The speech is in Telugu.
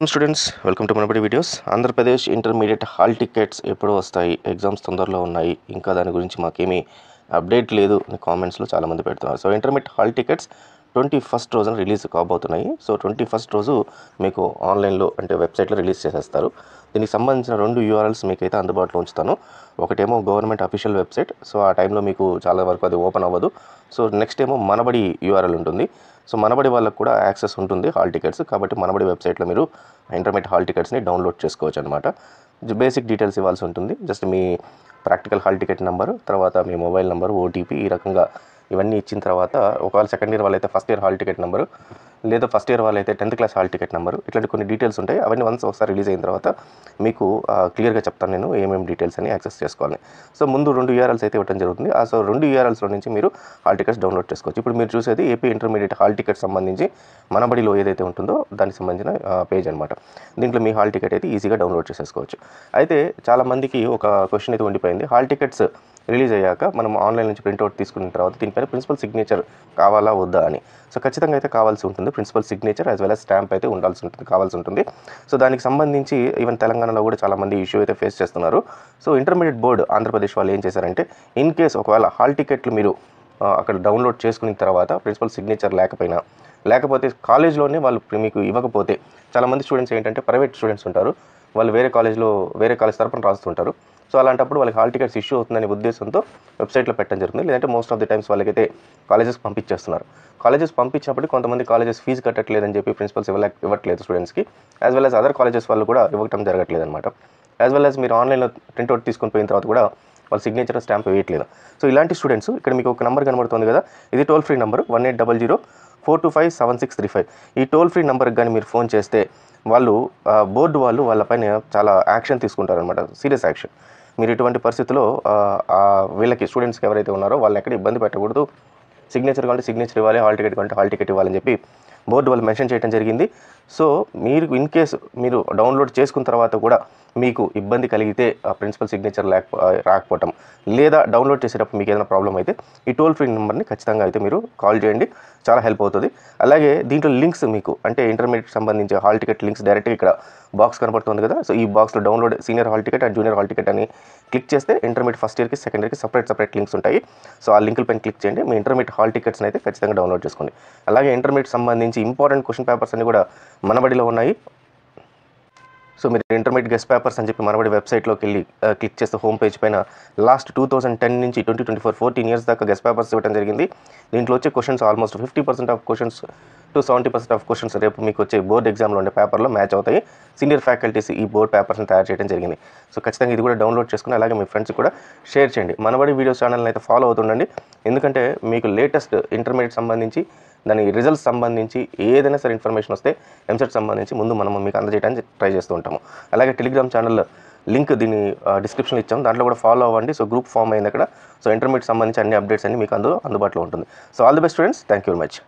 Students welcome to Manabadi videos. Andhra Pradesh intermediate hall tickets ఎప్పుడు వస్తాయి, ఎగ్జామ్స్ తొందరలో ఉన్నాయి, ఇంకా దాని గురించి మాకేమీ అప్డేట్ లేదు అని కామెంట్స్లో చాలామంది పెడుతున్నారు. So intermediate hall tickets 21st రోజున రిలీజ్ కాబోతున్నాయి. సో 21st రోజు మీకు ఆన్లైన్లో అంటే వెబ్సైట్లో రిలీజ్ చేసేస్తారు. దీనికి సంబంధించిన 2 URLs మీకైతే అందుబాటులో ఉంచుతాను. ఒకటేమో గవర్నమెంట్ అఫీషియల్ వెబ్సైట్, సో ఆ టైంలో మీకు చాలా వరకు అది ఓపెన్ అవ్వదు. సో నెక్స్ట్ ఏమో మనబడి URL ఉంటుంది. సో మనబడి వాళ్ళకు కూడా యాక్సెస్ ఉంటుంది హాల్ టికెట్స్, కాబట్టి మనబడి వెబ్సైట్లో మీరు ఇంటర్మీడియట్ హాల్ టికెట్స్ని డౌన్లోడ్ చేసుకోవచ్చు అనమాట. బేసిక్ డీటెయిల్స్ ఇవ్వాల్సి ఉంటుంది. జస్ట్ మీ ప్రాక్టికల్ హాల్ టికెట్ నెంబరు, తర్వాత మీ మొబైల్ నెంబరు, OTP, ఈ రకంగా ఇవన్నీ ఇచ్చిన తర్వాత ఒకవేళ సెకండ్ ఇయర్ వాళ్ళైతే first year hall ticket number, లేదా ఫస్ట్ ఇయర్ వాళ్ళైతే 10th class hall ticket number, ఇట్లాంటి కొన్ని డీటెయిల్స్ ఉంటాయి. అవన్నీ ఒకసారి రిలీజ్ అయిన తర్వాత మీకు క్లియర్గా చెప్తాను నేను ఏమేమి డీటెయిల్స్ అని యాక్సెస్ చేసుకోవాలి. సో ముందు 2 URLs అయితే ఇవ్వడం జరుగుతుంది. సో 2 URLsలో నుంచి మీరు హాల్ టికెట్స్ డౌన్లోడ్ చేసుకోవచ్చు. ఇప్పుడు మీరు చూసేది ఏపీ ఇంటర్మీడియట్ హాల్ టికెట్ సంబంధించి మనబడిలో ఏదైతే ఉంటుందో దానికి సంబంధించిన పేజ్ అనమాట. దీంట్లో మీ హాల్ టికెట్ అయితే ఈజీగా డౌన్లోడ్ చేసేసుకోవచ్చు. అయితే చాలామందికి ఒక క్వశ్చన్ అయితే ఉండిపోయింది, హాల్ టికెట్స్ రిలీజ్ అయ్యాక మనం ఆన్లైన్ నుంచి ప్రింట్అవుట్ తీసుకున్న తర్వాత దీనిపైన ప్రిన్సిపల్ సిగ్నేచర్ కావాలా వద్దా అని. సో ఖచ్చితంగా అయితే కావాల్సి ఉంటుంది. Principal signature as well as stamp అయితే కావాల్సి ఉంటుంది. సో దానికి సంబంధించి ఈవెన్ తెలంగాణలో కూడా చాలామంది ఇష్యూ అయితే ఫేస్ చేస్తున్నారు. సో ఇంటర్మీడియట్ బోర్డు ఆంధ్రప్రదేశ్ వాళ్ళు ఏం చేశారంటే, ఇన్ కేస్ ఒకవేళ హాల్ టికెట్లు మీరు అక్కడ డౌన్లోడ్ చేసుకున్న తర్వాత ప్రిన్సిపల్ సిగ్నేచర్ లేకపోతే కాలేజ్లోనే వాళ్ళు మీకు ఇవ్వకపోతే, చాలామంది స్టూడెంట్స్ ఏంటంటే ప్రైవేట్ స్టూడెంట్స్ ఉంటారు, వాళ్ళు వేరే కాలేజ్ తరపున రాస్తుంటారు. సో అలాంటప్పుడు వాళ్ళకి హాల్ టికెట్స్ ఇష్యూ అవుతుందనే ఉద్దేశంతో వెబ్సైట్లో పెట్టడం జరుగుతుంది. లేదంటే మోస్ట్ ఆఫ్ ది టైమ్స్ వాళ్ళకైతే కాలేజెస్ పంపించేస్తున్నారు. కాలేజెస్ పంపించినప్పుడు కొంతమంది కాలేజెస్ ఫీజు కట్టట్లేదని చెప్పి ప్రిన్సిపల్స్ ఇవ్వట్లేదు స్టూడెంట్స్కి, as well as other colleges వాళ్ళు కూడా ఇవ్వటం జరగట్లేదు అనమాట. యాజ్ వెల్ యాజ్ మీరు ఆన్లైన్లో ప్రింట్అవుట్ తీసుకొని పోయిన తర్వాత కూడా వాళ్ళ సిగ్నేచర్ స్టాంప్ వేయట్లేదు. సో ఇలాంటి స్టూడెంట్స్ ఇక్కడ మీకు ఒక నెంబర్ కనబడుతుంది కదా, ఇది టోల్ ఫ్రీ నెంబర్ 1800-425-7635. ఈ టోల్ ఫ్రీ నెంబర్కి కానీ మీరు ఫోన్ చేస్తే వాళ్ళు బోర్డు వాళ్ళు వాళ్ళపైన చాలా యాక్షన్ తీసుకుంటారనమాట, సీరియస్ యాక్షన్. మీరు ఇటువంటి పరిస్థితుల్లో వీళ్ళకి స్టూడెంట్స్కి ఎవరైతే ఉన్నారో వాళ్ళు ఎక్కడ ఇబ్బంది పెట్టకూడదు. సిగ్నేచర్ కంటే సిగ్నేచర్ ఇవ్వాలి, హాల్ టికెట్ కంటే హాల్ టికెట్ ఇవ్వాలని చెప్పి బోర్డు వాళ్ళు మెన్షన్ చేయడం జరిగింది. సో మీరు ఇన్ కేసు మీరు డౌన్లోడ్ చేసుకున్న తర్వాత కూడా మీకు ఇబ్బంది కలిగితే ఆ ప్రిన్సిపల్ సిగ్నేచర్ రాకపోవటం, లేదా డౌన్లోడ్ చేసేటప్పుడు మీకు ఏదైనా ప్రాబ్లం అయితే ఈ టోల్ ఫ్రీ నెంబర్ని ఖచ్చితంగా అయితే మీరు కాల్ చేయండి, చాలా హెల్ప్ అవుతుంది. అలాగే దీంట్లో లింక్స్ మీకు అంటే ఇంటర్మీడియట్ సంబంధించి హాల్ టికెట్ లింక్స్ డైరెక్ట్గా ఇక్కడ బాక్స్ కనపడుతుంది కదా. సో ఈ బాక్స్లో download senior hall ticket and junior hall ticket అని క్లిక్ చేస్తే ఇంటర్మీడియట్ ఫస్ట్ ఇయర్కి సెకండ్ ఇయర్కి సపరేట్ లింక్స్ ఉంటాయి. సో ఆ లింకుల పైన క్లిక్ చేయండి, మీ ఇంటర్మీడియట్ హాల్ టికెట్స్ని అయితే ఖచ్చితంగా డౌన్లోడ్ చేసుకోండి. అలాగే ఇంటర్మీడియట్ సంబంధించి ఇంపార్టెంట్ క్వశ్చన్ పేపర్స్ అన్ని కూడా మనబడిలో ఉన్నాయి. సో మీరు ఇంటర్మీడియట్ గెస్ట్ పేపర్స్ అని చెప్పి మనబడి వెబ్సైట్లోకి వెళ్ళి క్లిక్ చేస్తే హోమ్ పేజ్ పైన లాస్ట్ 2010 నుంచి 2024 14 ఇయర్స్ దాకా గెస్ట్ పేపర్స్ ఇవ్వడం జరిగింది. దీంట్లో వచ్చే questions almost 50% of questions to 70% of questions రేపు మీకు వచ్చే బోర్డ్ ఎగ్జామ్లో ఉండే పేపర్లో మ్యాచ్ అవుతాయి. సీనియర్ ఫ్యాకల్టీస్ ఈ బోర్డ్ పేపర్స్ని తయారు చేయడం జరిగింది. సో ఖచ్చితంగా ఇది కూడా డౌన్లోడ్ చేసుకుని అలాగే మీ ఫ్రెండ్స్ కూడా షేర్ చేయండి. మనబడి వీడియోస్ ఛానల్ని అయితే ఫాలో అవుతుండండి, ఎందుకంటే మీకు లేటెస్ట్ ఇంటర్మీడియట్ సంబంధించి దాని రిజల్ట్స్ సంబంధించి ఏదైనా సరే ఇన్ఫర్మేషన్ వస్తే ఎంసెట్ సంబంధించి ముందు మనం మీకు అందజేయడానికి ట్రై చేస్తూ ఉంటాము. అలాగే టెలిగ్రామ్ ఛానల్ లింక్ దీన్ని డిస్క్రిప్షన్లో ఇచ్చాము, దాంట్లో కూడా ఫాలో అవ్వండి. సో గ్రూప్ ఫామ్ అయింది అక్కడ. సో ఇంటర్మీడియట్ సంబంధించి అన్ని అప్డేట్స్ అన్ని మీకు అందుబాటులో ఉంటుంది. So all the best students, thank you very much.